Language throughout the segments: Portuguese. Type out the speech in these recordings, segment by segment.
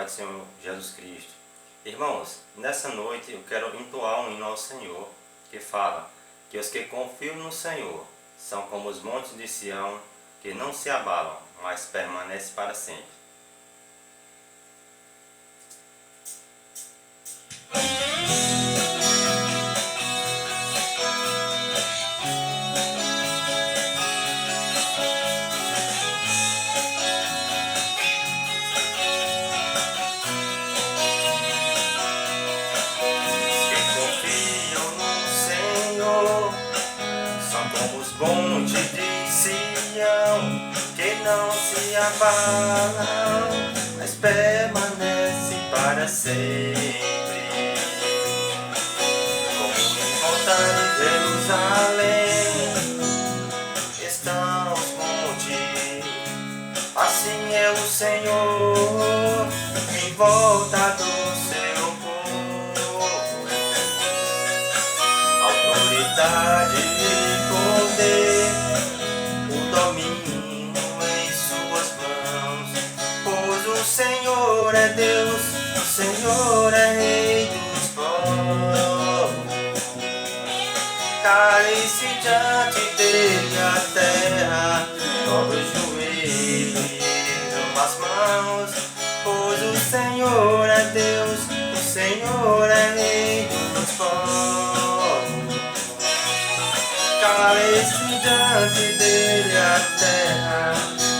Pai do Senhor Jesus Cristo. Irmãos, nessa noite eu quero entoar um hino ao Senhor, que fala que os que confiam no Senhor são como os montes de Sião, que não se abalam, mas permanecem para sempre. Monte de Sião, que não se abalam, mas permanece para sempre. Como em volta de Jerusalém estão os montes, assim é o Senhor em volta do seu povo. Autoridade e poder, o domínio em suas mãos, pois o Senhor é Deus, o Senhor é Rei dos povos. Cale-se diante dele a terra, dobre o joelho e ergam as mãos, pois o Senhor é Deus, o Senhor é Rei dos povos. Cale-se diante dele a terra,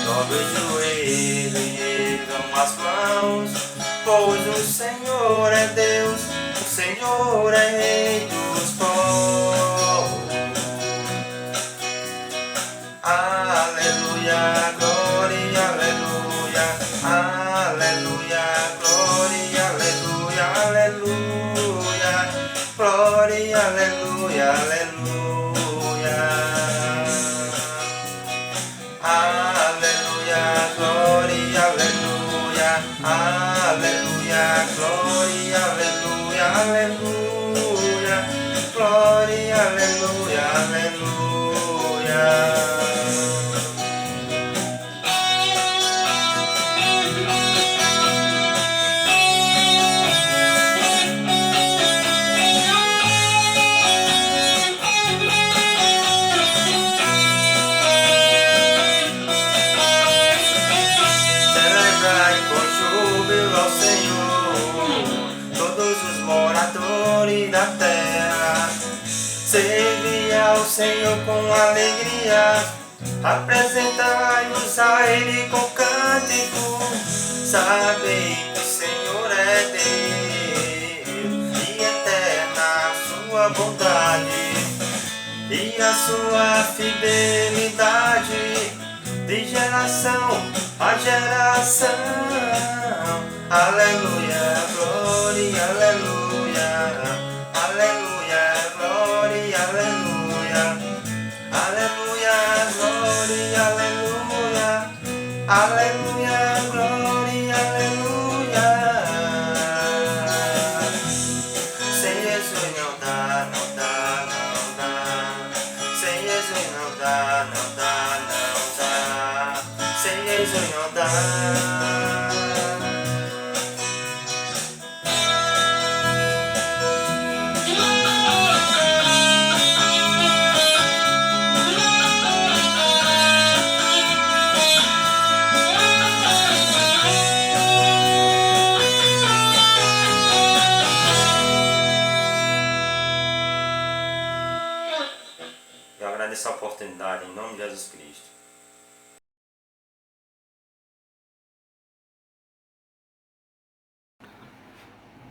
dobre o joelho e ergam as mãos, pois o Senhor é Deus, o Senhor é Rei dos povos. Aleluia, glória, aleluia, aleluia, glória, aleluia, aleluia, glória, aleluia, aleluia. Aleluia, glória, aleluia, aleluia, glória, aleluia, aleluia, glória, aleluia, aleluia. Ao Senhor, todos os moradores da terra, serve ao Senhor com alegria, apresentai-vos a Ele com cântico, sabei que o Senhor é Deus, e eterna a sua bondade, e a sua fidelidade, de geração a geração. Aleluia, glória, aleluia, aleluia, glória, aleluia, aleluia, glória, aleluia, aleluia, glória, aleluia. Sem Jesus não dá, não dá, não dá. Sem Jesus não dá, não dá, não dá. Sem Jesus não dá. Eu agradeço a oportunidade em nome de Jesus Cristo.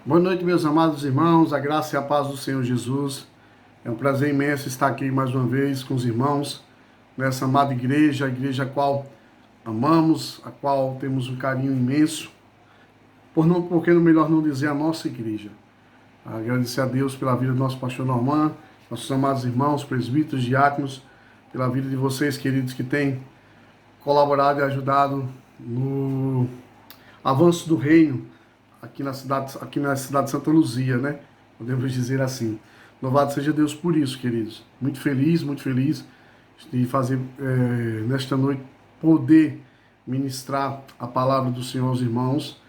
Boa noite, meus amados irmãos, a graça e a paz do Senhor Jesus. É um prazer imenso estar aqui mais uma vez com os irmãos nessa amada igreja, a igreja a qual amamos, a qual temos um carinho imenso, por que melhor não dizer a nossa igreja. Agradecer a Deus pela vida do nosso pastor Norman, nossos amados irmãos, presbíteros, diáconos, pela vida de vocês, queridos, que têm colaborado e ajudado no avanço do reino aqui na cidade de Santa Luzia, né? Podemos dizer assim. Louvado seja Deus por isso, queridos. Muito feliz de fazer nesta noite poder ministrar a palavra do Senhor aos irmãos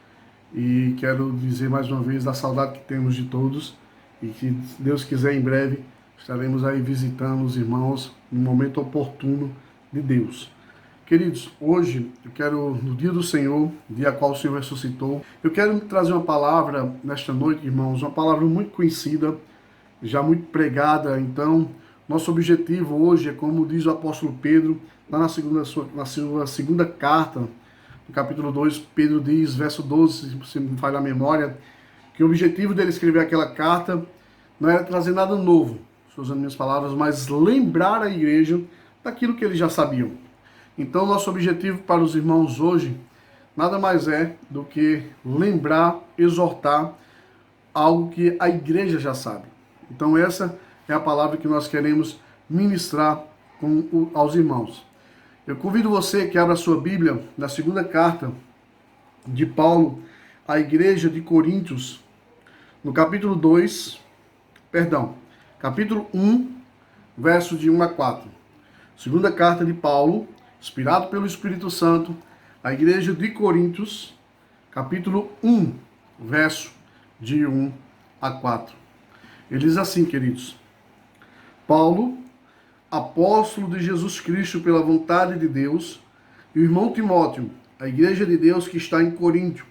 E quero dizer mais uma vez da saudade que temos de todos e que, se Deus quiser, em breve estaremos aí visitando os irmãos no momento oportuno de Deus. Queridos, hoje eu quero, no dia do Senhor, dia a qual o Senhor ressuscitou, eu quero trazer uma palavra nesta noite, irmãos, uma palavra muito conhecida, já muito pregada. Então, nosso objetivo hoje é, como diz o apóstolo Pedro, lá na sua segunda carta, no capítulo 2, Pedro diz, verso 12, se você me falha a memória, que o objetivo dele escrever aquela carta não era trazer nada novo, estou usando minhas palavras, mas lembrar a igreja daquilo que eles já sabiam. Então, nosso objetivo para os irmãos hoje nada mais é do que lembrar, exortar algo que a igreja já sabe. Então, essa é a palavra que nós queremos ministrar aos irmãos. Eu convido você que abra a sua Bíblia na segunda carta de Paulo à igreja de Coríntios, no capítulo 1, verso de 1 a 4. Segunda carta de Paulo, inspirado pelo Espírito Santo, à igreja de Coríntios, capítulo 1, verso de 1 a 4. Ele diz assim, queridos: Paulo, apóstolo de Jesus Cristo pela vontade de Deus, e o irmão Timóteo, a igreja de Deus que está em Coríntio,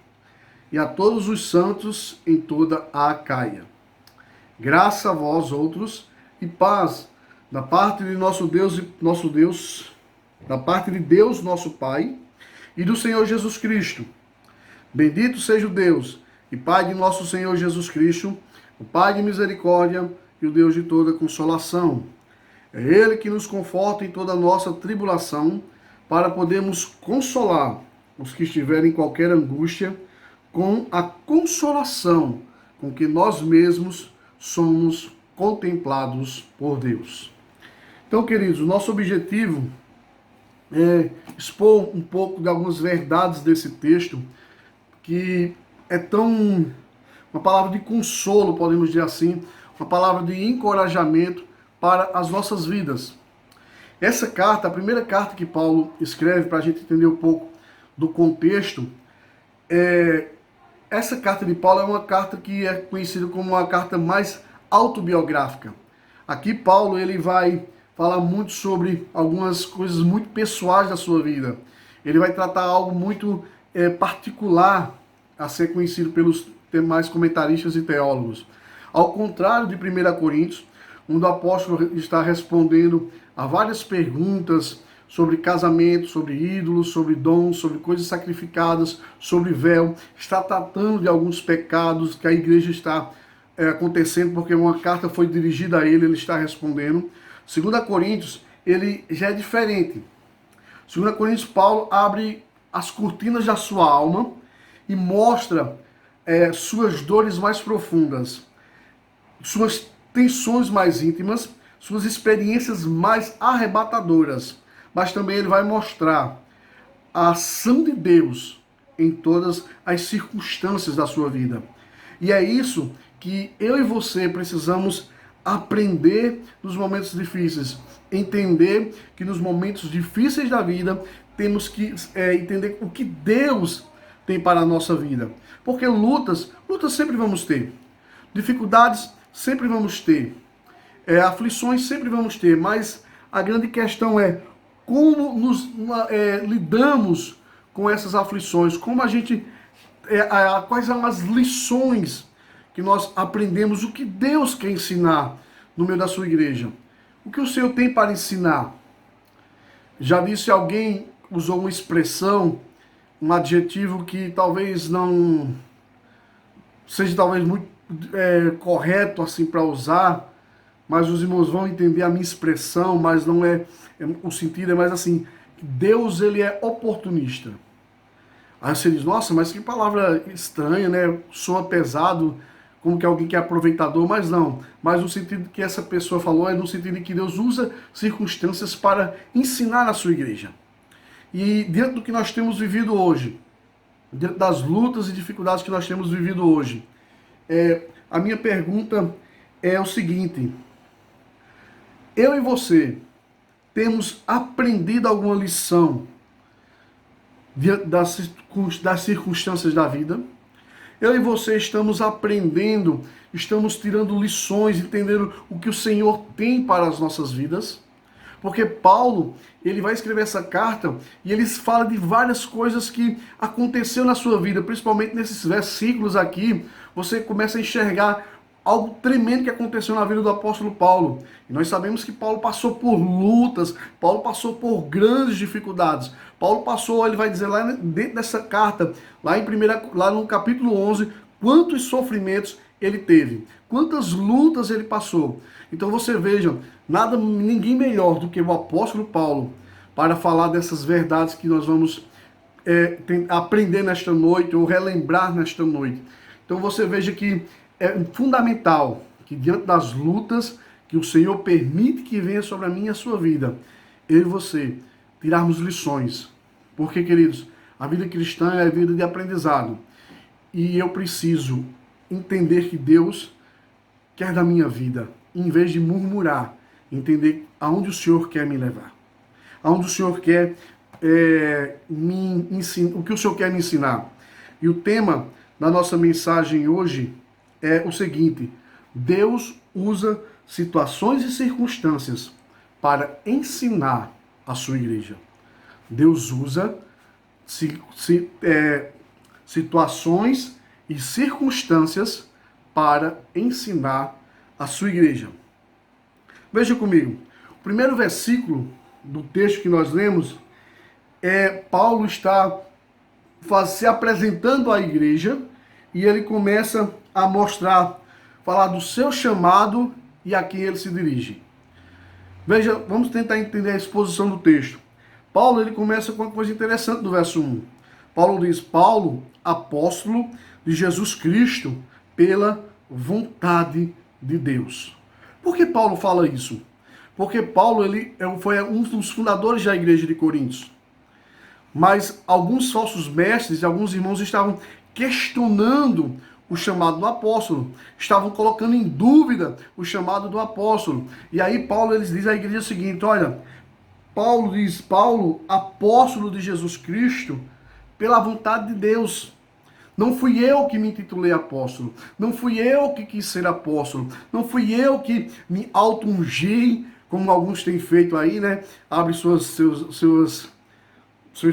e a todos os santos em toda a Acaia. Graça a vós outros e paz da parte de da parte de Deus, nosso Pai, e do Senhor Jesus Cristo. Bendito seja o Deus e Pai de nosso Senhor Jesus Cristo, o Pai de misericórdia e o Deus de toda consolação. É Ele que nos conforta em toda a nossa tribulação, para podermos consolar os que estiverem em qualquer angústia, com a consolação com que nós mesmos somos contemplados por Deus. Então, queridos, o nosso objetivo é expor um pouco de algumas verdades desse texto, que é uma palavra de consolo, podemos dizer assim, uma palavra de encorajamento para as nossas vidas. Essa carta, a primeira carta que Paulo escreve, para a gente entender um pouco do contexto, essa carta de Paulo é uma carta que é conhecida como uma carta mais autobiográfica. Aqui Paulo ele vai falar muito sobre algumas coisas muito pessoais da sua vida. Ele vai tratar algo muito particular a ser conhecido pelos demais comentaristas e teólogos. Ao contrário de 1 Coríntios, onde o apóstolo está respondendo a várias perguntas sobre casamento, sobre ídolos, sobre dons, sobre coisas sacrificadas, sobre véu, está tratando de alguns pecados que a igreja está acontecendo, porque uma carta foi dirigida a ele está respondendo. 2 Coríntios, ele já é diferente. 2 Coríntios, Paulo abre as cortinas da sua alma e mostra suas dores mais profundas, suas tensões mais íntimas, suas experiências mais arrebatadoras. Mas também ele vai mostrar a ação de Deus em todas as circunstâncias da sua vida. E é isso que eu e você precisamos aprender nos momentos difíceis. Entender que nos momentos difíceis da vida temos que entender o que Deus tem para a nossa vida. Porque lutas sempre vamos ter. Dificuldades sempre vamos ter. Aflições sempre vamos ter. Mas a grande questão é como nos lidamos com essas aflições. Como a gente... quais são as lições que nós aprendemos, o que Deus quer ensinar no meio da sua igreja. O que o Senhor tem para ensinar? Já disse alguém, usou uma expressão, um adjetivo que talvez não seja muito correto assim para usar, mas os irmãos vão entender a minha expressão, mas não o sentido é mais assim, Deus ele é oportunista. Aí você diz, nossa, mas que palavra estranha, né? Soa pesado, como que alguém que é aproveitador, mas não. Mas no sentido que essa pessoa falou é no sentido de que Deus usa circunstâncias para ensinar a sua igreja. E dentro do que nós temos vivido hoje, dentro das lutas e dificuldades que nós temos vivido hoje, a minha pergunta é o seguinte: eu e você temos aprendido alguma lição das circunstâncias da vida? Eu e você estamos aprendendo, estamos tirando lições, entendendo o que o Senhor tem para as nossas vidas. Porque Paulo, ele vai escrever essa carta e ele fala de várias coisas que aconteceu na sua vida, principalmente nesses versículos aqui, você começa a enxergar algo tremendo que aconteceu na vida do apóstolo Paulo. E nós sabemos que Paulo passou por lutas, Paulo passou por grandes dificuldades. Paulo passou, ele vai dizer lá dentro dessa carta, lá no capítulo 11, quantos sofrimentos ele teve, quantas lutas ele passou. Então você veja, ninguém melhor do que o apóstolo Paulo para falar dessas verdades que nós vamos aprender nesta noite ou relembrar nesta noite. Então você veja que é fundamental que diante das lutas que o Senhor permite que venha sobre a minha e a sua vida, eu e você tirarmos lições. Porque, queridos, a vida cristã é a vida de aprendizado. E eu preciso entender que Deus quer da minha vida, em vez de murmurar, entender aonde o Senhor quer me levar, aonde o Senhor quer me ensinar, o que o Senhor quer me ensinar. E o tema da nossa mensagem hoje é o seguinte: Deus usa situações e circunstâncias para ensinar a sua igreja. Deus usa situações e circunstâncias para ensinar a sua igreja. Veja comigo, o primeiro versículo do texto que nós lemos Paulo está se apresentando à igreja e ele começa a falar do seu chamado e a quem ele se dirige. Veja, vamos tentar entender a exposição do texto. Paulo, ele começa com uma coisa interessante no verso 1. Paulo diz: Paulo, apóstolo de Jesus Cristo, pela vontade de Deus. Por que Paulo fala isso? Porque Paulo ele foi um dos fundadores da igreja de Coríntios. Mas alguns falsos mestres e alguns irmãos estavam questionando o chamado do apóstolo, estavam colocando em dúvida o chamado do apóstolo. E aí Paulo diz à igreja o seguinte: olha, Paulo, apóstolo de Jesus Cristo, pela vontade de Deus. Não fui eu que me intitulei apóstolo, não fui eu que quis ser apóstolo, não fui eu que me auto-ungi, como alguns têm feito aí, né? Abre seus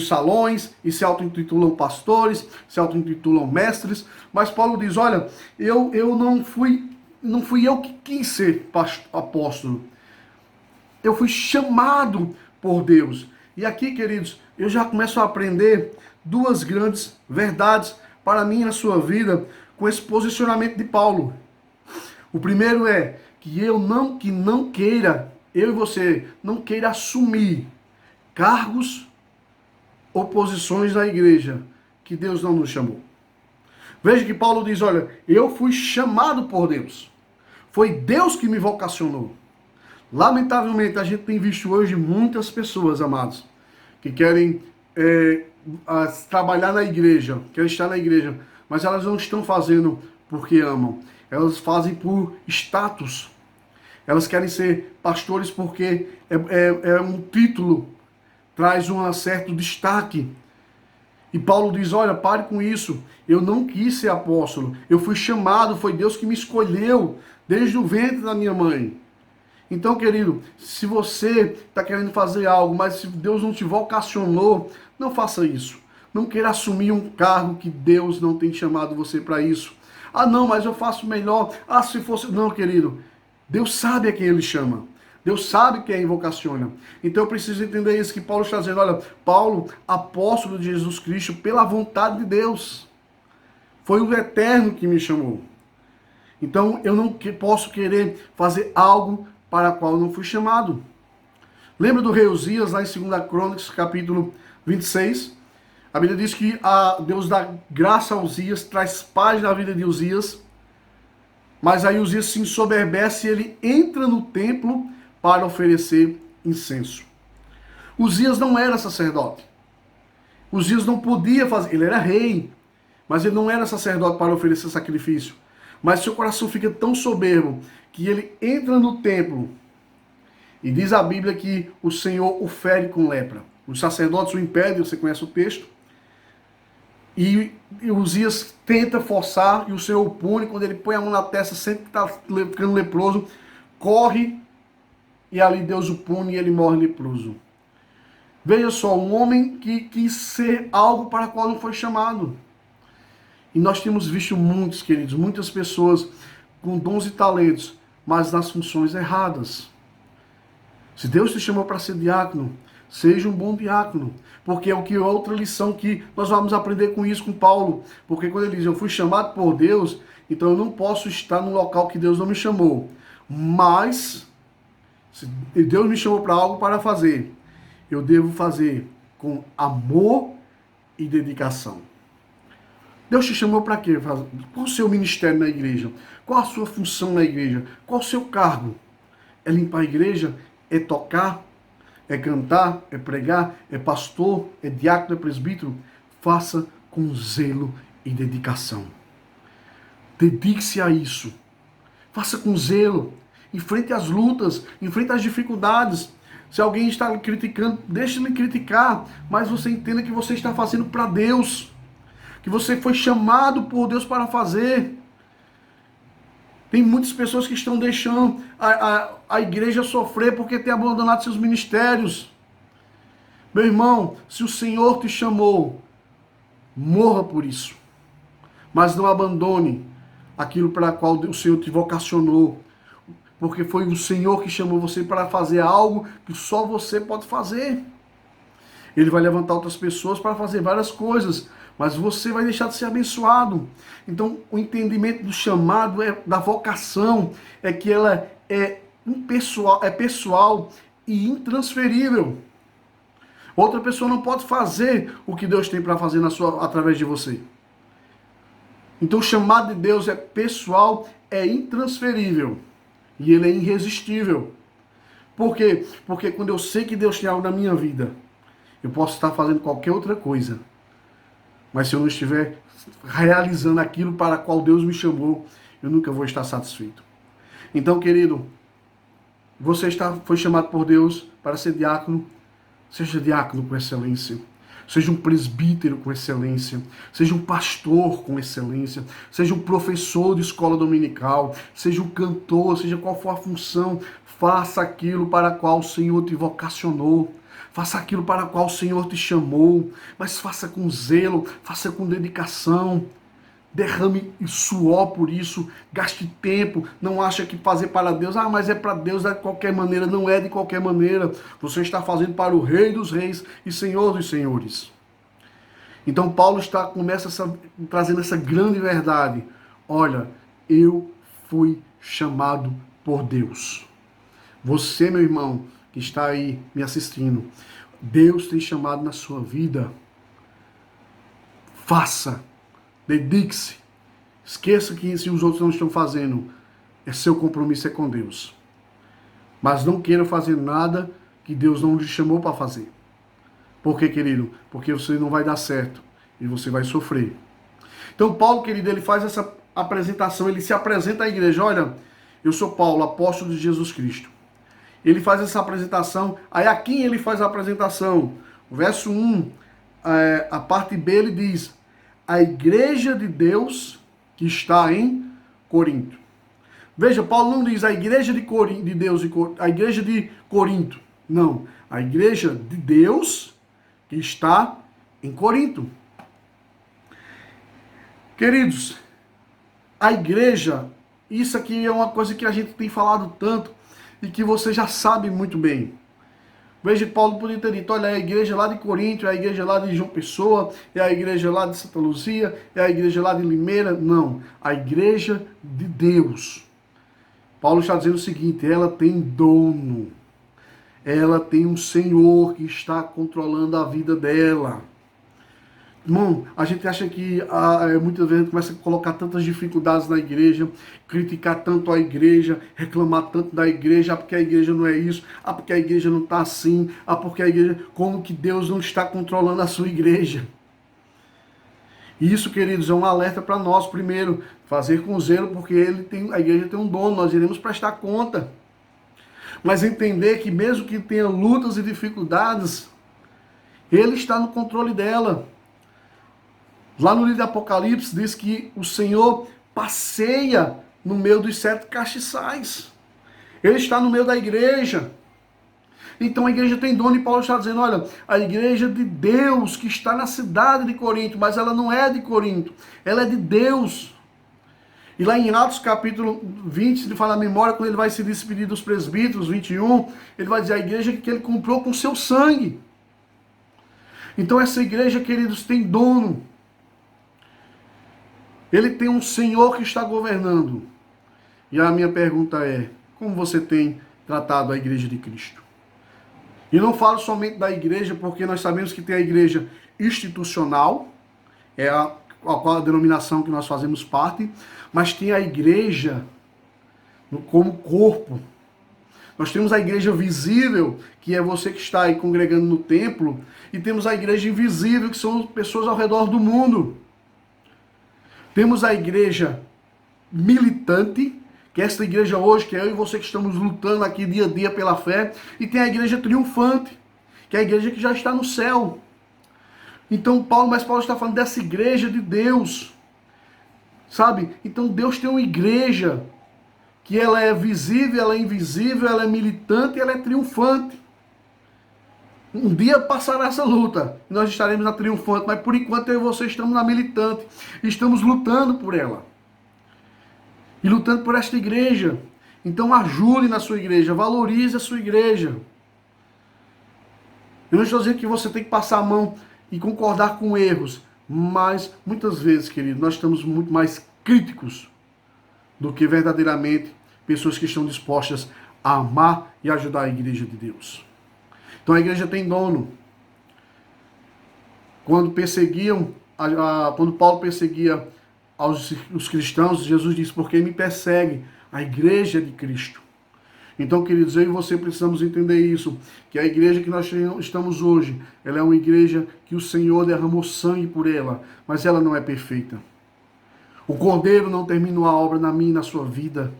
salões e se auto-intitulam pastores, se auto-intitulam mestres. Mas Paulo diz: olha, eu não fui eu que quis ser apóstolo. Eu fui chamado por Deus. E aqui, queridos, eu já começo a aprender duas grandes verdades para mim na sua vida com esse posicionamento de Paulo. O primeiro é que eu e você não queira assumir cargos ou posições da igreja que Deus não nos chamou. Veja que Paulo diz: olha, eu fui chamado por Deus. Foi Deus que me vocacionou. Lamentavelmente, a gente tem visto hoje muitas pessoas, amados, que querem trabalhar na igreja, querem estar na igreja, mas elas não estão fazendo porque amam. Elas fazem por status. Elas querem ser pastores porque é um título, traz um certo destaque. E Paulo diz: olha, pare com isso. Eu não quis ser apóstolo. Eu fui chamado, foi Deus que me escolheu desde o ventre da minha mãe. Então, querido, se você está querendo fazer algo, mas se Deus não te vocacionou, não faça isso. Não queira assumir um cargo que Deus não tem chamado você para isso. Ah, não, mas eu faço melhor. Ah, se fosse... Não, querido. Deus sabe a quem Ele chama. Deus sabe quem vocaciona. Então eu preciso entender isso que Paulo está dizendo. Olha, Paulo, apóstolo de Jesus Cristo, pela vontade de Deus. Foi o Eterno que me chamou. Então eu não posso querer fazer algo para o qual eu não fui chamado. Lembra do rei Uzias, lá em 2 Crônicas, capítulo 26? A Bíblia diz que Deus dá graça a Uzias, traz paz na vida de Uzias. Mas aí Uzias se ensoberbece e ele entra no templo para oferecer incenso. Uzias não era sacerdote. Uzias não podia fazer, ele era rei, mas ele não era sacerdote para oferecer sacrifício. Mas seu coração fica tão soberbo que ele entra no templo e diz a Bíblia que o Senhor o fere com lepra. Os sacerdotes o impedem, você conhece o texto. E Uzias tenta forçar e o Senhor o pune. Quando ele põe a mão na testa, sempre que está ficando leproso, corre e ali Deus o pune e ele morre leproso. Veja só, um homem que quis ser algo para o qual não foi chamado. E nós temos visto muitos, queridos, muitas pessoas com dons e talentos, mas nas funções erradas. Se Deus te chamou para ser diácono, seja um bom diácono. Porque é o que é outra lição que nós vamos aprender com isso com Paulo. Porque quando ele diz, eu fui chamado por Deus, então eu não posso estar num local que Deus não me chamou. Mas, se Deus me chamou para algo para fazer, eu devo fazer com amor e dedicação. Deus te chamou para quê? Qual o seu ministério na igreja? Qual a sua função na igreja? Qual o seu cargo? É limpar a igreja? É tocar? É cantar? É pregar? É pastor? É diácono? É presbítero? Faça com zelo e dedicação. Dedique-se a isso. Faça com zelo. Enfrente as lutas, enfrente as dificuldades. Se alguém está lhe criticando, deixe ele criticar, mas você entenda que você está fazendo para Deus. Que você foi chamado por Deus para fazer. Tem muitas pessoas que estão deixando a igreja sofrer porque tem abandonado seus ministérios. Meu irmão, se o Senhor te chamou, morra por isso. Mas não abandone aquilo para o qual o Senhor te vocacionou. Porque foi o Senhor que chamou você para fazer algo que só você pode fazer. Ele vai levantar outras pessoas para fazer várias coisas, mas você vai deixar de ser abençoado. Então, o entendimento do chamado, da vocação, é que ela é pessoal e intransferível. Outra pessoa não pode fazer o que Deus tem para fazer através de você. Então, o chamado de Deus é pessoal, é intransferível e ele é irresistível. Por quê? Porque quando eu sei que Deus tem algo na minha vida, eu posso estar fazendo qualquer outra coisa. Mas se eu não estiver realizando aquilo para o qual Deus me chamou, eu nunca vou estar satisfeito. Então, querido, você foi chamado por Deus para ser diácono. Seja diácono com excelência. Seja um presbítero com excelência. Seja um pastor com excelência. Seja um professor de escola dominical. Seja um cantor, seja qual for a função. Faça aquilo para o qual o Senhor te vocacionou. Faça aquilo para o qual o Senhor te chamou, mas faça com zelo, faça com dedicação. Derrame suor por isso, gaste tempo. Não acha que fazer para Deus, mas é para Deus de qualquer maneira. Não é de qualquer maneira. Você está fazendo para o Rei dos Reis e Senhor dos Senhores. Então Paulo começa trazendo essa grande verdade. Olha, eu fui chamado por Deus. Você, meu irmão, que está aí me assistindo, Deus tem chamado na sua vida. Faça, dedique-se. Esqueça que se os outros não estão fazendo, seu compromisso é com Deus. Mas não queira fazer nada que Deus não lhe chamou para fazer. Por quê, querido? Porque você não vai dar certo e você vai sofrer. Então Paulo, querido, ele faz essa apresentação, ele se apresenta à igreja. Olha, eu sou Paulo, apóstolo de Jesus Cristo. Ele faz essa apresentação. Aí a quem ele faz a apresentação? O verso 1, a parte B, ele diz: a igreja de Deus que está em Corinto. Veja, Paulo não diz a igreja de Deus, a igreja de Corinto. Não, a igreja de Deus que está em Corinto. Queridos, a igreja, isso aqui é uma coisa que a gente tem falado tanto, e que você já sabe muito bem. Veja, Paulo poderia ter dito, olha, é a igreja lá de Corinto, é a igreja lá de João Pessoa, é a igreja lá de Santa Luzia, é a igreja lá de Limeira. Não, a igreja de Deus. Paulo está dizendo o seguinte, ela tem dono. Ela tem um Senhor que está controlando a vida dela. Irmão, a gente acha que muitas vezes a gente começa a colocar tantas dificuldades na igreja, criticar tanto a igreja, reclamar tanto da igreja, porque a igreja não é isso, porque a igreja não está assim, porque a igreja... Como que Deus não está controlando a sua igreja? E isso, queridos, é um alerta para nós, primeiro, fazer com zelo, porque a igreja tem um dono, nós iremos prestar conta. Mas entender que mesmo que tenha lutas e dificuldades, Ele está no controle dela. Lá no livro do Apocalipse diz que o Senhor passeia no meio dos 7 castiçais. Ele está no meio da igreja. Então a igreja tem dono, e Paulo está dizendo, olha, a igreja de Deus que está na cidade de Corinto, mas ela não é de Corinto, ela é de Deus. E lá em Atos capítulo 20, ele fala a memória, quando ele vai se despedir dos presbíteros, 21, ele vai dizer a igreja que ele comprou com seu sangue. Então essa igreja, queridos, tem dono. Ele tem um Senhor que está governando. E a minha pergunta é, como você tem tratado a igreja de Cristo? E não falo somente da igreja, porque nós sabemos que tem a igreja institucional, é a denominação que nós fazemos parte, mas tem a igreja como corpo. Nós temos a igreja visível, que é você que está aí congregando no templo, e temos a igreja invisível, que são pessoas ao redor do mundo. Temos a igreja militante, que é esta igreja hoje, que é eu e você que estamos lutando aqui dia a dia pela fé, e tem a igreja triunfante, que é a igreja que já está no céu. Então Paulo está falando dessa igreja de Deus, sabe? Então Deus tem uma igreja, que ela é visível, ela é invisível, ela é militante e ela é triunfante. Um dia passará essa luta, e nós estaremos na triunfante, mas por enquanto eu e você estamos na militante, e estamos lutando por ela. E lutando por esta igreja. Então ajude na sua igreja, valorize a sua igreja. Eu não estou dizendo que você tem que passar a mão e concordar com erros, mas muitas vezes, querido, nós estamos muito mais críticos do que verdadeiramente pessoas que estão dispostas a amar e ajudar a igreja de Deus. Então a igreja tem dono. Quando Paulo perseguia os cristãos, Jesus disse, porque me persegue a igreja de Cristo. Então, queridos, eu e você precisamos entender isso, que a igreja que nós estamos hoje, ela é uma igreja que o Senhor derramou sangue por ela, mas ela não é perfeita. O Cordeiro não terminou a obra na minha e na sua vida.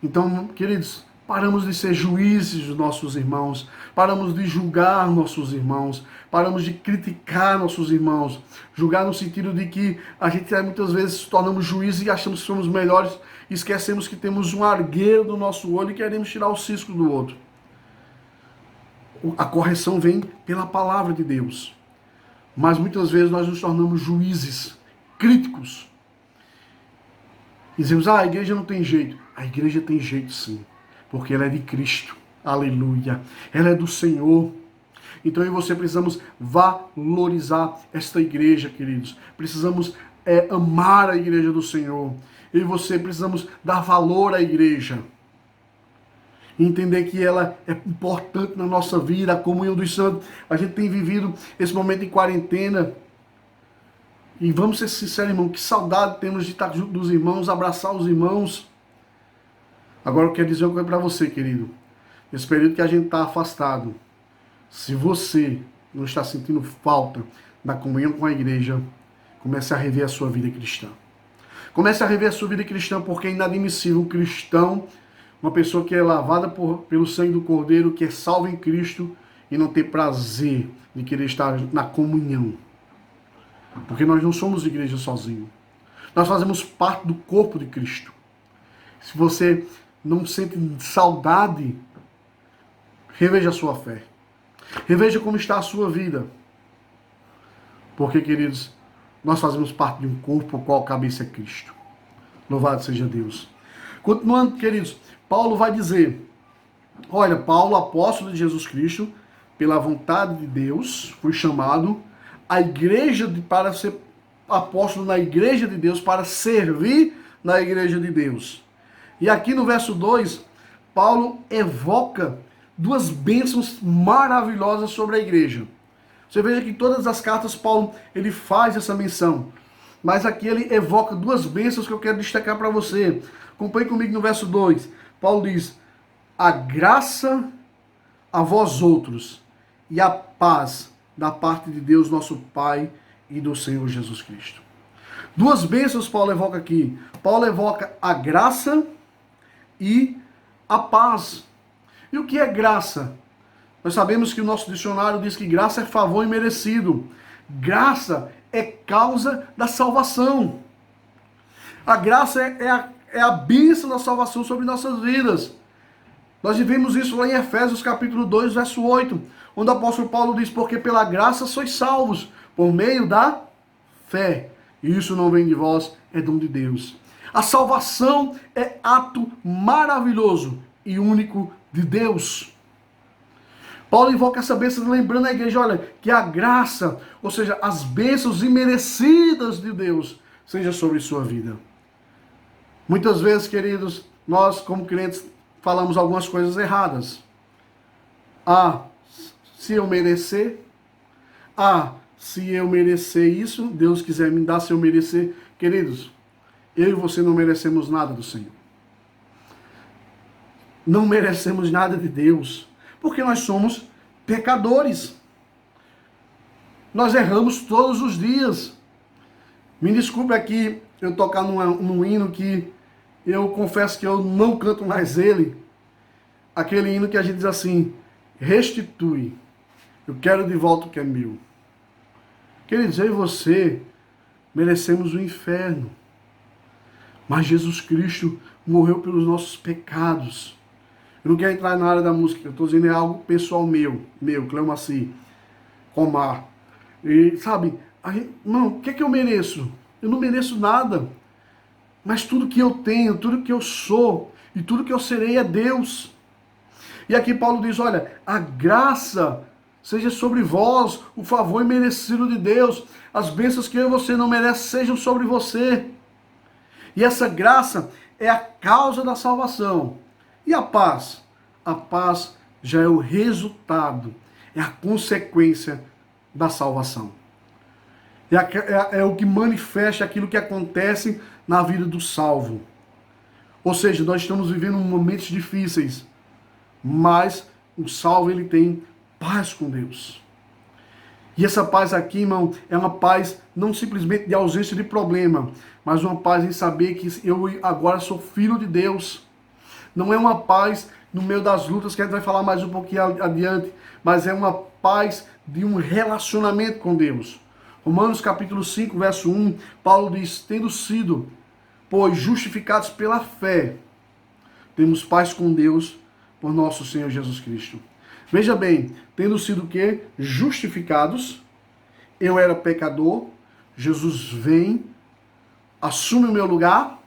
Então, queridos, paramos de ser juízes dos nossos irmãos, paramos de julgar nossos irmãos, paramos de criticar nossos irmãos, julgar no sentido de que a gente muitas vezes se tornamos juízes e achamos que somos melhores, e esquecemos que temos um argueiro no nosso olho e queremos tirar o cisco do outro. A correção vem pela palavra de Deus, mas muitas vezes nós nos tornamos juízes, críticos, e dizemos, a igreja não tem jeito. A igreja tem jeito sim, porque ela é de Cristo, aleluia, ela é do Senhor. Então eu e você precisamos valorizar esta igreja, queridos, precisamos amar a igreja do Senhor, eu e você precisamos dar valor à igreja, entender que ela é importante na nossa vida, a comunhão dos santos. A gente tem vivido esse momento de quarentena, e vamos ser sinceros, irmão, que saudade temos de estar junto dos irmãos, abraçar os irmãos. Agora eu quero dizer uma coisa para você, querido. Nesse período que a gente está afastado, se você não está sentindo falta da comunhão com a igreja, comece a rever a sua vida cristã. Comece a rever a sua vida cristã, porque é inadmissível um cristão, uma pessoa que é lavada pelo sangue do Cordeiro, que é salva em Cristo, e não ter prazer de querer estar na comunhão. Porque nós não somos igreja sozinho. Nós fazemos parte do corpo de Cristo. Se você não sente saudade, reveja a sua fé. Reveja como está a sua vida. Porque, queridos, nós fazemos parte de um corpo, o qual a cabeça é Cristo. Louvado seja Deus. Continuando, queridos, Paulo vai dizer, olha, Paulo, apóstolo de Jesus Cristo, pela vontade de Deus, foi chamado a igreja para ser apóstolo na igreja de Deus, para servir na igreja de Deus. E aqui no verso 2, Paulo evoca duas bênçãos maravilhosas sobre a igreja. Você veja que em todas as cartas Paulo ele faz essa menção. Mas aqui ele evoca duas bênçãos que eu quero destacar para você. Acompanhe comigo no verso 2. Paulo diz, a graça a vós outros e a paz da parte de Deus nosso Pai e do Senhor Jesus Cristo. Duas bênçãos Paulo evoca aqui. Paulo evoca a graça e a paz. E o que é graça? Nós sabemos que o nosso dicionário diz que graça é favor imerecido. Graça é causa da salvação. A graça é a bênção da salvação sobre nossas vidas. Nós vivemos isso lá em Efésios capítulo 2, verso 8, onde o apóstolo Paulo diz, porque pela graça sois salvos, por meio da fé. E isso não vem de vós, é dom de Deus. A salvação é ato maravilhoso e único de Deus. Paulo invoca essa bênção lembrando a igreja, olha, que a graça, ou seja, as bênçãos imerecidas de Deus, seja sobre sua vida. Muitas vezes, queridos, nós como crentes falamos algumas coisas erradas. Se eu merecer, se eu merecer isso, Deus quiser me dar se eu merecer. Queridos, eu e você não merecemos nada do Senhor. Não merecemos nada de Deus, porque nós somos pecadores. Nós erramos todos os dias. Me desculpe aqui eu tocar num hino que eu confesso que eu não canto mais ele. Aquele hino que a gente diz assim, restitui, eu quero de volta o que é meu. Queridos, eu e você merecemos o inferno. Mas Jesus Cristo morreu pelos nossos pecados. Eu não quero entrar na área da música, eu estou dizendo é algo pessoal meu, Cleomaci, Comar. E sabe, não, o que é que eu mereço? Eu não mereço nada. Mas tudo que eu tenho, tudo que eu sou e tudo que eu serei é Deus. E aqui Paulo diz, olha, a graça seja sobre vós, o favor imerecido de Deus. As bênçãos que eu e você não merecem sejam sobre você. E essa graça é a causa da salvação. E a paz? A paz já é o resultado, é a consequência da salvação. É o que manifesta aquilo que acontece na vida do salvo. Ou seja, nós estamos vivendo momentos difíceis, mas o salvo ele tem paz com Deus. E essa paz aqui, irmão, é uma paz não simplesmente de ausência de problema, mas uma paz em saber que eu agora sou filho de Deus. Não é uma paz no meio das lutas, que a gente vai falar mais um pouquinho adiante, mas é uma paz de um relacionamento com Deus. Romanos capítulo 5, verso 1, Paulo diz, tendo sido, pois, justificados pela fé, temos paz com Deus por nosso Senhor Jesus Cristo. Veja bem, tendo sido o quê? Justificados, eu era pecador, Jesus vem, assume o meu lugar,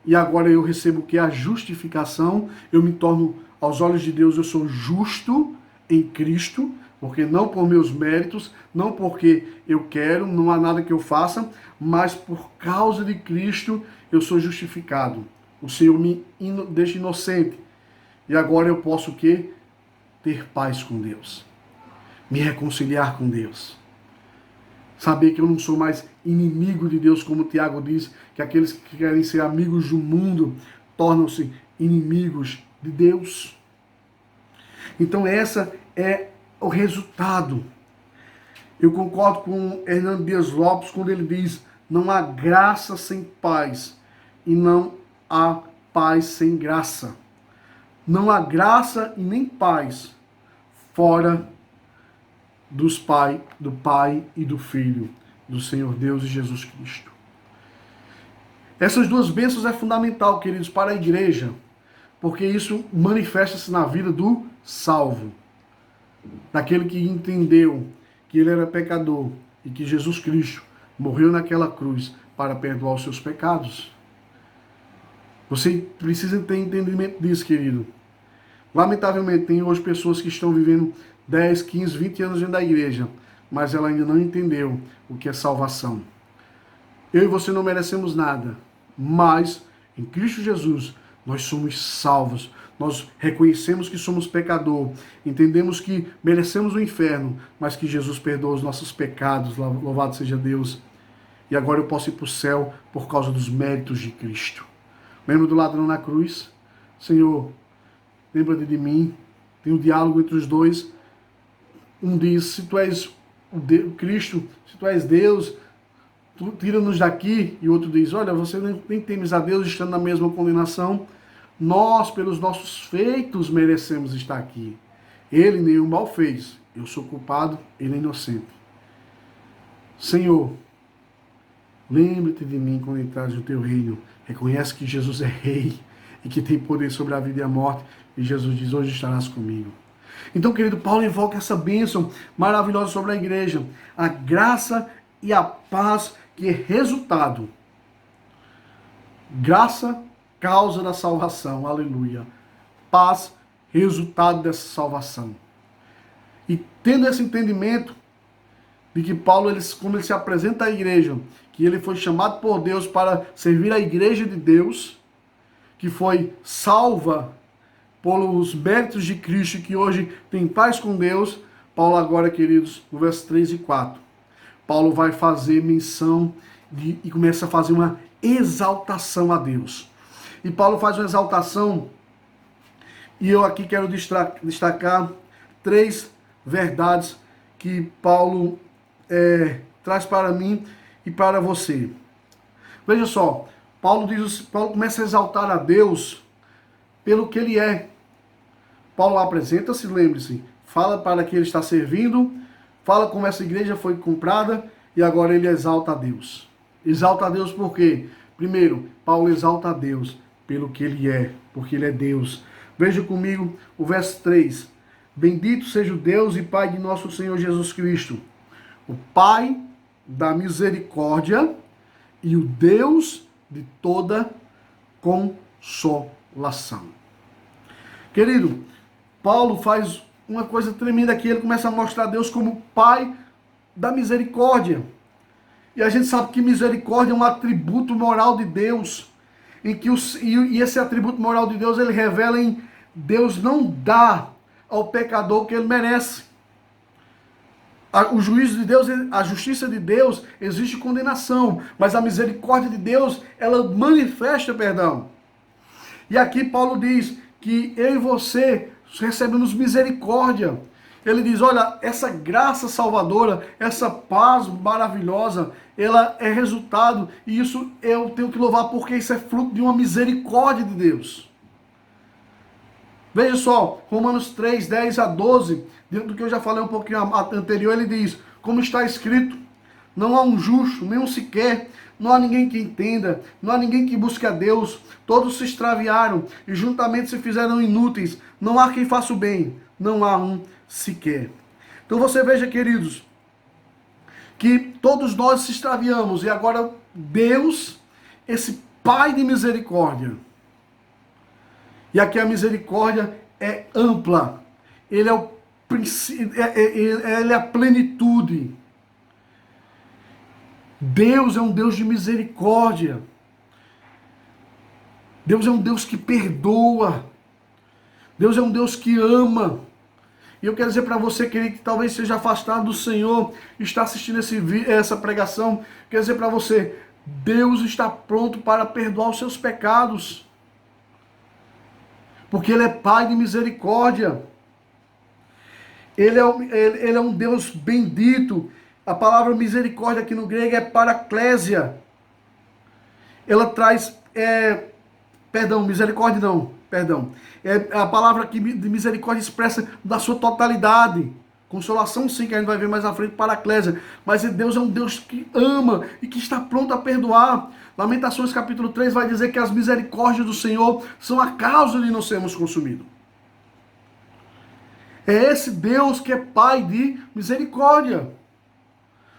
e agora eu recebo o que? A justificação, eu me torno, aos olhos de Deus, eu sou justo em Cristo, porque não por meus méritos, não porque eu quero, não há nada que eu faça, mas por causa de Cristo eu sou justificado. O Senhor me deixa inocente. E agora eu posso o quê? Ter paz com Deus. Me reconciliar com Deus. Saber que eu não sou mais inimigo de Deus, como o Tiago diz, que aqueles que querem ser amigos do mundo tornam-se inimigos de Deus. Então essa é o resultado. Eu concordo com Hernando Dias Lopes quando ele diz, não há graça sem paz e não há paz sem graça. Não há graça e nem paz fora do Pai e do Filho, do Senhor Deus e Jesus Cristo. Essas duas bênçãos é fundamental, queridos, para a igreja, porque isso manifesta-se na vida do salvo, daquele que entendeu que ele era pecador e que Jesus Cristo morreu naquela cruz para perdoar os seus pecados. Você precisa ter entendimento disso, querido. Lamentavelmente, tem hoje pessoas que estão vivendo 10, 15, 20 anos dentro da igreja, mas ela ainda não entendeu o que é salvação. Eu e você não merecemos nada, mas em Cristo Jesus nós somos salvos. Nós reconhecemos que somos pecador, entendemos que merecemos o inferno, mas que Jesus perdoa os nossos pecados, louvado seja Deus. E agora eu posso ir para o céu por causa dos méritos de Cristo. Lembra do ladrão na cruz? Senhor, lembra-te de mim. Tem um diálogo entre os dois. Um diz, se tu és o Cristo, se tu és Deus, tu tira-nos daqui. E o outro diz, olha, você nem temes a Deus estando na mesma condenação. Nós, pelos nossos feitos, merecemos estar aqui. Ele nenhum mal fez. Eu sou culpado, ele é inocente. Senhor, lembre-te de mim quando entrares no teu reino. Reconhece que Jesus é rei e que tem poder sobre a vida e a morte. E Jesus diz, hoje estarás comigo. Então, querido, Paulo invoca essa bênção maravilhosa sobre a igreja. A graça e a paz que é resultado. Graça, causa da salvação. Aleluia. Paz, resultado dessa salvação. E tendo esse entendimento de que Paulo, como ele se apresenta à igreja, que ele foi chamado por Deus para servir a igreja de Deus, que foi salva pelos méritos de Cristo, que hoje tem paz com Deus. Paulo agora, queridos, no verso 3 e 4, Paulo vai fazer menção e começa a fazer uma exaltação a Deus. E Paulo faz uma exaltação, e eu aqui quero destacar 3 verdades que Paulo traz para mim e para você. Veja só, Paulo começa a exaltar a Deus pelo que ele é. Paulo apresenta-se, lembre-se, fala para que ele está servindo, fala como essa igreja foi comprada e agora ele exalta a Deus. Exalta a Deus por quê? Primeiro, Paulo exalta a Deus pelo que ele é, porque ele é Deus. Veja comigo o verso 3. Bendito seja o Deus e Pai de nosso Senhor Jesus Cristo, o Pai da misericórdia e o Deus de toda consolação. Querido, Paulo faz uma coisa tremenda aqui, ele começa a mostrar Deus como Pai da misericórdia. E a gente sabe que misericórdia é um atributo moral de Deus, em que e esse atributo moral de Deus, ele revela em Deus não dá ao pecador o que ele merece. O juízo de Deus, a justiça de Deus, existe condenação, mas a misericórdia de Deus, ela manifesta perdão. E aqui Paulo diz que eu e você recebemos misericórdia. Ele diz, olha, essa graça salvadora, essa paz maravilhosa, ela é resultado, e isso eu tenho que louvar porque isso é fruto de uma misericórdia de Deus. Veja só, Romanos 3, 10 a 12, dentro do que eu já falei um pouquinho anterior, ele diz, como está escrito, não há um justo, nem um sequer, não há ninguém que entenda, não há ninguém que busque a Deus, todos se extraviaram e juntamente se fizeram inúteis, não há quem faça o bem, não há um sequer. Então você veja, queridos, que todos nós se extraviamos e agora Deus, esse Pai de misericórdia, e aqui a misericórdia é ampla, ele é o princípio, ele é a plenitude. Deus é um Deus de misericórdia. Deus é um Deus que perdoa. Deus é um Deus que ama. E eu quero dizer para você, querido, que talvez seja afastado do Senhor, está assistindo essa pregação, quero dizer para você, Deus está pronto para perdoar os seus pecados. Porque Ele é Pai de misericórdia. Ele é um Deus bendito. A palavra misericórdia aqui no grego é paraclésia. Ela traz, misericórdia não, perdão. É a palavra aqui de misericórdia expressa da sua totalidade. Consolação sim, que a gente vai ver mais à frente, paraclésia. Mas Deus é um Deus que ama e que está pronto a perdoar. Lamentações capítulo 3 vai dizer que as misericórdias do Senhor são a causa de não sermos consumidos. É esse Deus que é Pai de misericórdia.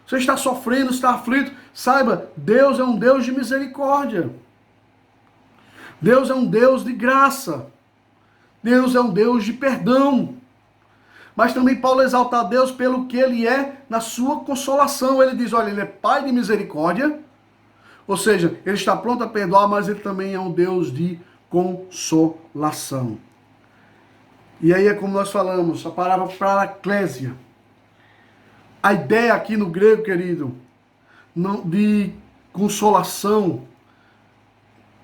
Você está sofrendo, está aflito, saiba, Deus é um Deus de misericórdia. Deus é um Deus de graça. Deus é um Deus de perdão. Mas também Paulo exalta a Deus pelo que Ele é na sua consolação. Ele diz, olha, Ele é Pai de misericórdia, ou seja, Ele está pronto a perdoar, mas Ele também é um Deus de consolação. E aí é como nós falamos, a palavra paraclésia. A ideia aqui no grego, querido, de consolação,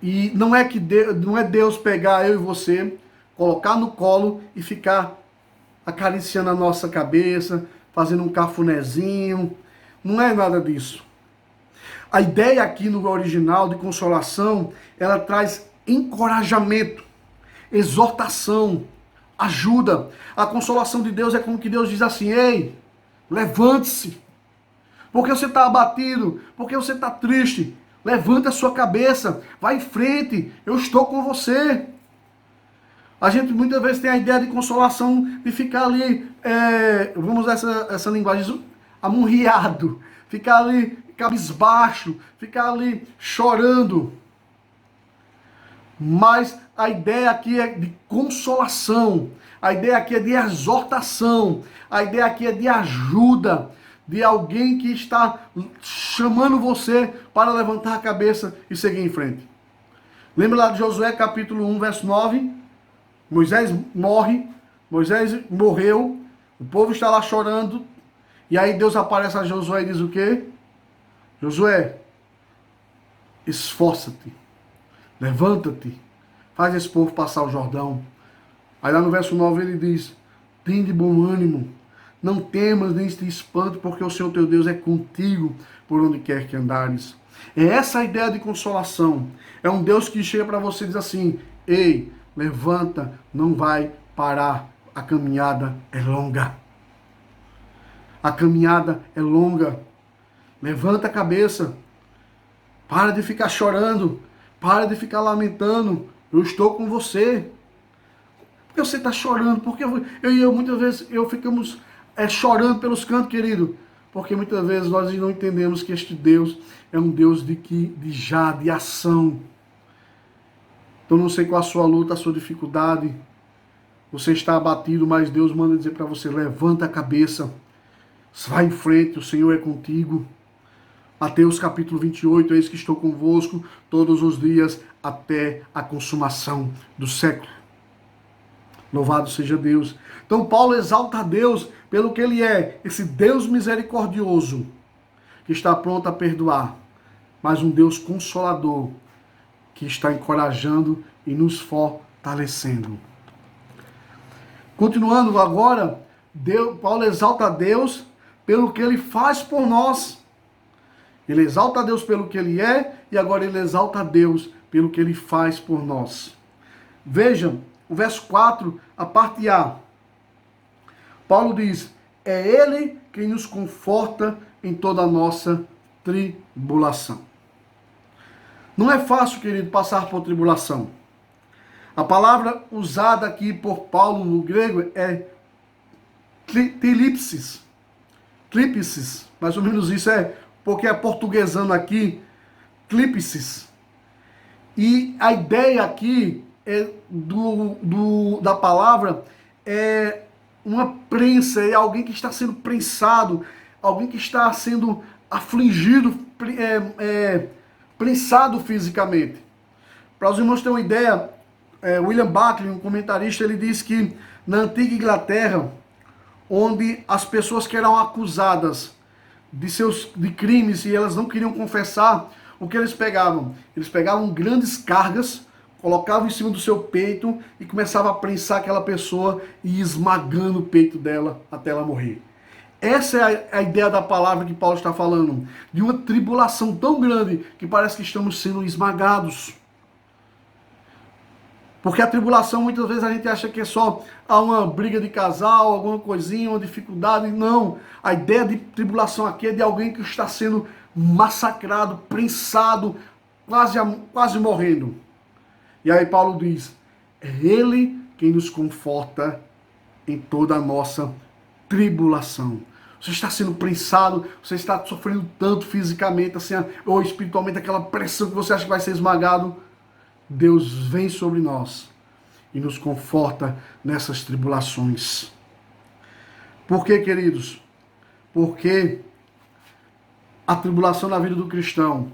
e não é Deus pegar eu e você, colocar no colo e ficar acariciando a nossa cabeça, fazendo um cafunézinho. Não é nada disso. A ideia aqui no original de consolação, ela traz encorajamento, exortação, ajuda. A consolação de Deus é como que Deus diz assim, ei, levante-se, porque você está abatido, porque você está triste, levanta a sua cabeça, vai em frente, eu estou com você. A gente muitas vezes tem a ideia de consolação, de ficar ali, vamos usar essa linguagem, amurriado, ficar ali cabisbaixo, ficar ali chorando. Mas a ideia aqui é de consolação, a ideia aqui é de exortação, a ideia aqui é de ajuda, de alguém que está chamando você para levantar a cabeça e seguir em frente. Lembra lá de Josué capítulo 1, verso 9? Moisés morre, Moisés morreu, o povo está lá chorando, e aí Deus aparece a Josué e diz o quê? Josué, esforça-te, levanta-te, faz esse povo passar o Jordão. Aí lá no verso 9 ele diz, tem de bom ânimo, não temas nem te espantes, porque o Senhor teu Deus é contigo por onde quer que andares. É essa a ideia de consolação. É um Deus que chega para você e diz assim, ei, levanta, não vai parar, a caminhada é longa. A caminhada é longa. Levanta a cabeça, para de ficar chorando, para de ficar lamentando, eu estou com você. Por que você está chorando? Porque eu muitas vezes ficamos chorando pelos cantos, querido. Porque muitas vezes nós não entendemos que este Deus é um Deus de ação. Então não sei qual a sua luta, a sua dificuldade. Você está abatido, mas Deus manda dizer para você, levanta a cabeça, vai em frente, o Senhor é contigo. Mateus capítulo 28, eis que estou convosco todos os dias até a consumação do século. Louvado seja Deus. Então Paulo exalta a Deus pelo que ele é, esse Deus misericordioso, que está pronto a perdoar, mas um Deus consolador, que está encorajando e nos fortalecendo. Continuando agora, Paulo exalta a Deus pelo que ele faz por nós. Ele exalta a Deus pelo que ele é e agora ele exalta a Deus pelo que ele faz por nós. Vejam, o verso 4, a parte A. Paulo diz, é ele quem nos conforta em toda a nossa tribulação. Não é fácil, querido, passar por tribulação. A palavra usada aqui por Paulo no grego é tlipsis. Tlipsis, mais ou menos isso porque é portuguesando aqui, tlipsis. E a ideia aqui da palavra é uma prensa, é alguém que está sendo prensado, alguém que está sendo afligido, prensado fisicamente. Para os irmãos terem uma ideia, William Buckley, um comentarista, ele diz que na antiga Inglaterra, onde as pessoas que eram acusadas de crimes e elas não queriam confessar, o que eles pegavam? Eles pegavam grandes cargas, colocavam em cima do seu peito e começavam a prensar aquela pessoa e ir esmagando o peito dela até ela morrer. Essa é a ideia da palavra que Paulo está falando, de uma tribulação tão grande que parece que estamos sendo esmagados. Porque a tribulação, muitas vezes a gente acha que é só uma briga de casal, alguma coisinha, uma dificuldade. Não. A ideia de tribulação aqui é de alguém que está sendo massacrado, prensado, quase morrendo. E aí Paulo diz, é ele quem nos conforta em toda a nossa tribulação. Você está sendo prensado, você está sofrendo tanto fisicamente, assim, ou espiritualmente, aquela pressão que você acha que vai ser esmagado. Deus vem sobre nós e nos conforta nessas tribulações. Por quê, queridos? Porque a tribulação na vida do cristão,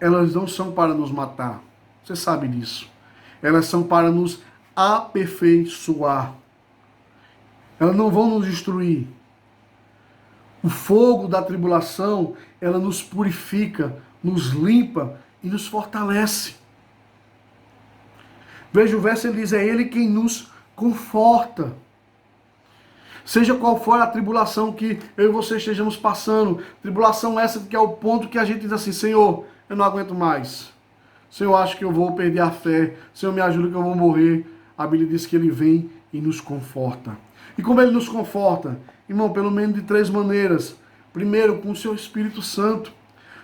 elas não são para nos matar. Você sabe disso. Elas são para nos aperfeiçoar. Elas não vão nos destruir. O fogo da tribulação, ela nos purifica, nos limpa e nos fortalece. Veja o verso, ele diz, é ele quem nos conforta. Seja qual for a tribulação que eu e você estejamos passando, tribulação essa que é o ponto que a gente diz assim, Senhor, eu não aguento mais. Senhor, eu acho que eu vou perder a fé. Senhor, me ajuda que eu vou morrer. A Bíblia diz que ele vem e nos conforta. E como ele nos conforta? Irmão, pelo menos de 3 maneiras. primeiro com o seu Espírito Santo.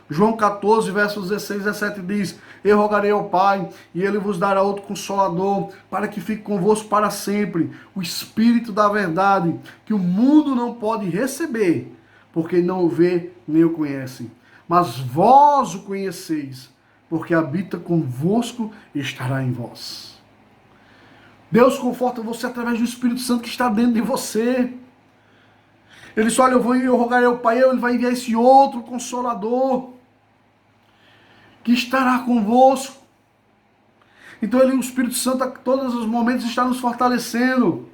João 14, versos 16 e 17 diz: Eu rogarei ao Pai, e Ele vos dará outro Consolador, para que fique convosco para sempre, o Espírito da verdade, que o mundo não pode receber, porque não o vê nem o conhece. Mas vós o conheceis, porque habita convosco e estará em vós. Deus conforta você através do Espírito Santo que está dentro de você. Ele disse: olha, eu rogarei ao Pai, Ele vai enviar esse outro Consolador, que estará convosco. Então o Espírito Santo a todos os momentos está nos fortalecendo.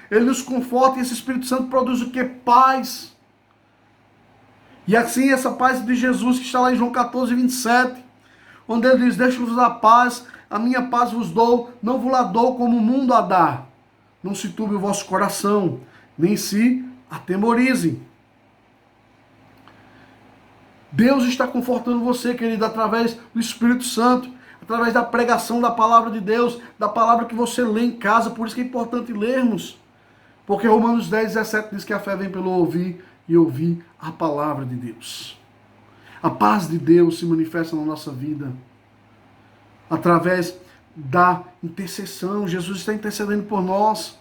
Ele nos conforta, e esse Espírito Santo produz o que? Paz. E assim essa paz de Jesus que está lá em João 14, 27, onde ele diz: deixo-vos a paz, a minha paz vos dou, não vos la dou como o mundo a dá. Não se turbe o vosso coração, nem se atemorize. Deus está confortando você, querido, através do Espírito Santo, através da pregação da palavra de Deus, da palavra que você lê em casa. Por isso que é importante lermos. Porque Romanos 10, 17 diz que a fé vem pelo ouvir, e ouvir a palavra de Deus. A paz de Deus se manifesta na nossa vida através da intercessão. Jesus está intercedendo por nós.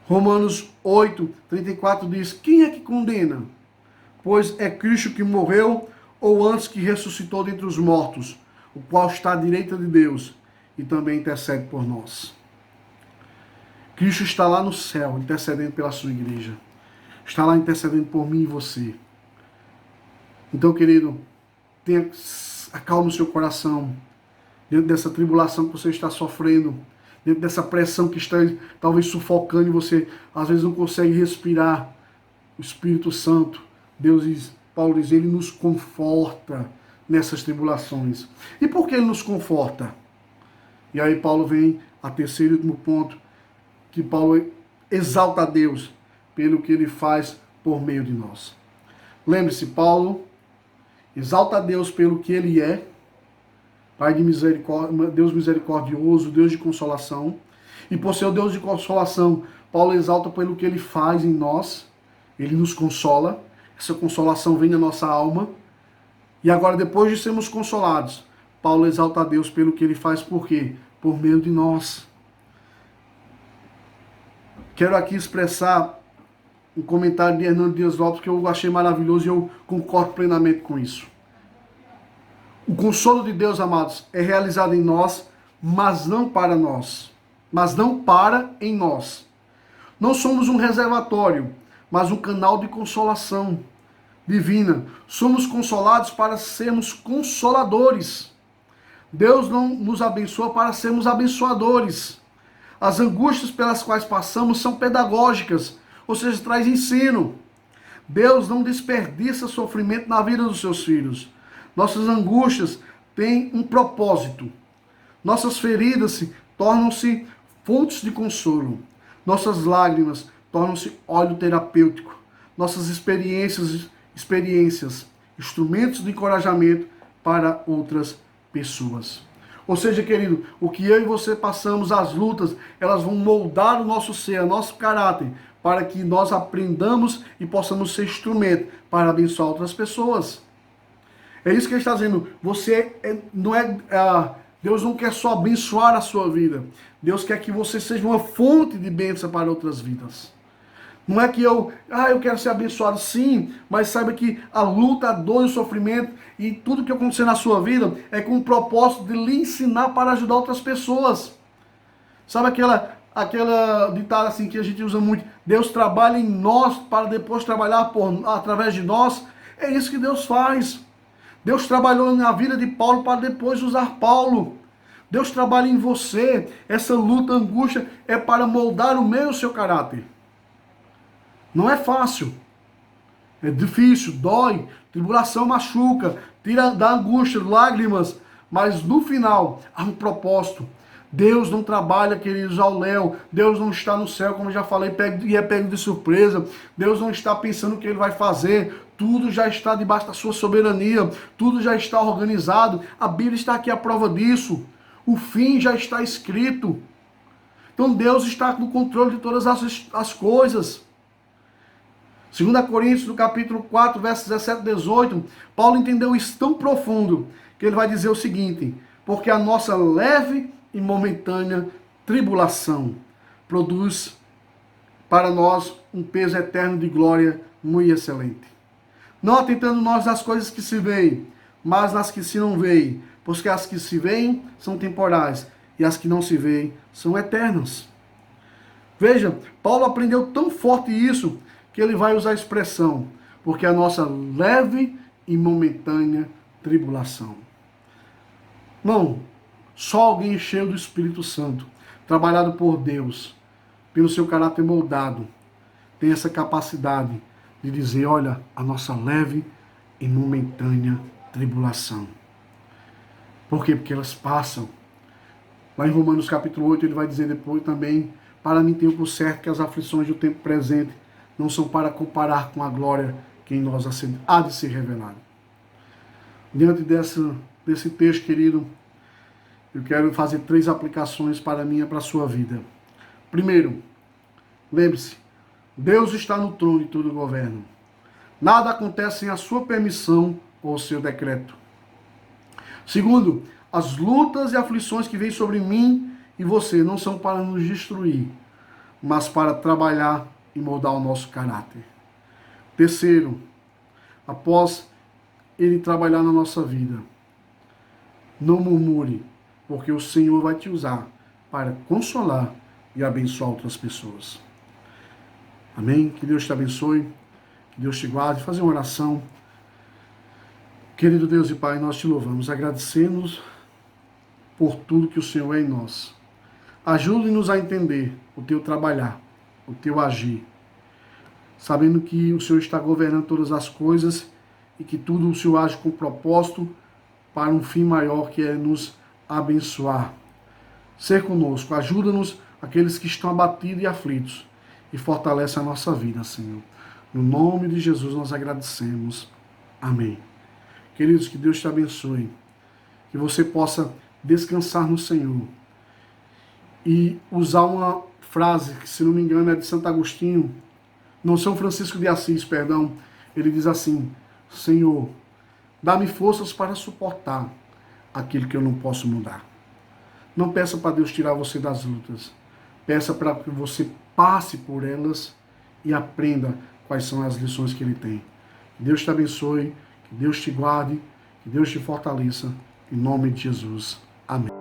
Romanos 8, 34 diz: quem é que condena? Pois é Cristo que morreu, ou antes que ressuscitou dentre os mortos, o qual está à direita de Deus e também intercede por nós. Cristo está lá no céu, intercedendo pela sua igreja. Está lá intercedendo por mim e você. Então, querido, acalme o seu coração. Dentro dessa tribulação que você está sofrendo, dentro dessa pressão que está talvez sufocando e você às vezes não consegue respirar. O Espírito Santo, Deus diz, Paulo diz, Ele nos conforta nessas tribulações. E por que Ele nos conforta? E aí Paulo vem a terceiro e último ponto, que Paulo exalta a Deus pelo que Ele faz por meio de nós. Lembre-se, Paulo exalta a Deus pelo que Ele é, Pai de misericórdia, Deus misericordioso, Deus de consolação. E por ser o Deus de consolação, Paulo exalta pelo que Ele faz em nós. Ele nos consola. Essa consolação vem na nossa alma. E agora, depois de sermos consolados, Paulo exalta a Deus pelo que Ele faz. Por quê? Por meio de nós. Quero aqui expressar um comentário de Hernando Dias Lopes que eu achei maravilhoso e eu concordo plenamente com isso. O consolo de Deus, amados, é realizado em nós, mas não para nós. Mas não para em nós. Não somos um reservatório, mas um canal de consolação divina. Somos consolados para sermos consoladores. Deus não nos abençoa para sermos abençoadores. As angústias pelas quais passamos são pedagógicas, ou seja, traz ensino. Deus não desperdiça sofrimento na vida dos seus filhos. Nossas angústias têm um propósito. Nossas feridas tornam-se fontes de consolo. Nossas lágrimas tornam-se óleo terapêutico. Nossas experiências, instrumentos de encorajamento para outras pessoas. Ou seja, querido, o que eu e você passamos, as lutas, elas vão moldar o nosso ser, o nosso caráter, para que nós aprendamos e possamos ser instrumento para abençoar outras pessoas. É isso que ele está dizendo. Deus não quer só abençoar a sua vida. Deus quer que você seja uma fonte de bênção para outras vidas. Não é que eu quero ser abençoado, sim, mas saiba que a luta, a dor e o sofrimento e tudo que acontecer na sua vida é com o propósito de lhe ensinar para ajudar outras pessoas. Sabe aquela ditada assim que a gente usa muito? Deus trabalha em nós para depois trabalhar através de nós. É isso que Deus faz. Deus trabalhou na vida de Paulo para depois usar Paulo. Deus trabalha em você. Essa luta, angústia é para moldar o meu e o seu caráter. Não é fácil. É difícil, dói. Tribulação machuca. Tira da angústia, lágrimas. Mas no final há um propósito. Deus não trabalha, queridos, ao léu. Deus não está no céu, como eu já falei, pego de surpresa. Deus não está pensando o que Ele vai fazer. Tudo já está debaixo da sua soberania. Tudo já está organizado. A Bíblia está aqui a prova disso. O fim já está escrito. Então Deus está no controle de todas as coisas. 2 Coríntios, no capítulo 4, versos 17 e 18, Paulo entendeu isso tão profundo, que ele vai dizer o seguinte: porque a nossa leve e momentânea tribulação produz para nós um peso eterno de glória muito excelente. Não atentando nós nas coisas que se veem, mas nas que se não veem, porque as que se veem são temporais, e as que não se veem são eternas. Veja, Paulo aprendeu tão forte isso, que ele vai usar a expressão, porque a nossa leve e momentânea tribulação. Não, só alguém cheio do Espírito Santo, trabalhado por Deus, pelo seu caráter moldado, tem essa capacidade de dizer, olha, a nossa leve e momentânea tribulação. Por quê? Porque elas passam. Lá em Romanos capítulo 8, ele vai dizer depois também, para mim tenho por certo que as aflições do tempo presente não são para comparar com a glória que em nós há de ser revelada. Diante desse texto, querido, eu quero fazer 3 aplicações para mim e para a sua vida. Primeiro, lembre-se, Deus está no trono e tudo governa. Nada acontece sem a sua permissão ou seu decreto. Segundo, as lutas e aflições que vêm sobre mim e você não são para nos destruir, mas para trabalhar e moldar o nosso caráter. Terceiro, após Ele trabalhar na nossa vida, não murmure, porque o Senhor vai te usar para consolar e abençoar outras pessoas. Amém? Que Deus te abençoe, que Deus te guarde. Fazer uma oração. Querido Deus e Pai, nós te louvamos, agradecemos por tudo que o Senhor é em nós. Ajude-nos a entender o teu trabalhar, o teu agir, sabendo que o Senhor está governando todas as coisas e que tudo o Senhor age com propósito para um fim maior, que é nos abençoar. Ser conosco, ajuda-nos aqueles que estão abatidos e aflitos e fortalece a nossa vida, Senhor. No nome de Jesus nós agradecemos. Amém. Queridos, que Deus te abençoe, que você possa descansar no Senhor e usar uma frase que, se não me engano, é de Santo Agostinho, não, São Francisco de Assis, perdão. Ele diz assim: Senhor, dá-me forças para suportar aquilo que eu não posso mudar. Não peça para Deus tirar você das lutas. Peça para que você passe por elas e aprenda quais são as lições que Ele tem. Que Deus te abençoe, que Deus te guarde, que Deus te fortaleça. Em nome de Jesus. Amém.